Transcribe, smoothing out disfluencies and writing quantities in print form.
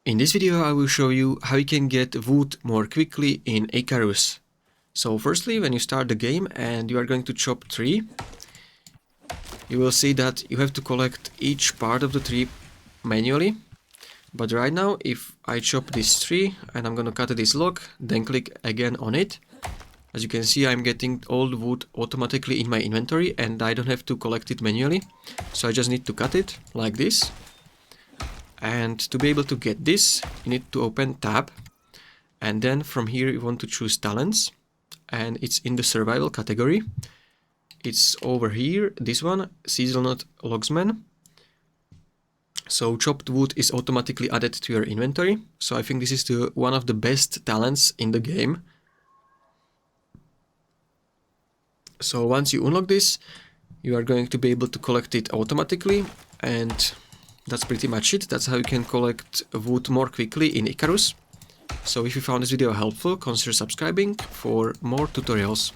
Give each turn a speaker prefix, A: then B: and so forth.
A: In this video I will show you how you can get wood more quickly in ICARUS. So firstly, when you start the game and you are going to chop tree, you will see that you have to collect each part of the tree manually. But right now, if I chop this tree and I'm gonna cut this log, then click again on it, as you can see I'm getting all the wood automatically in my inventory and I don't have to collect it manually. So I just need to cut it like this. And to be able to get this, you need to open tab, and then from here you want to choose talents, and it's in the survival category. It's over here, this one, seasonal logsman. So chopped wood is automatically added to your inventory. So I think this is one of the best talents in the game. So once you unlock this, you are going to be able to collect it automatically, and that's pretty much it. That's how you can collect wood more quickly in ICARUS. So if you found this video helpful, consider subscribing for more tutorials.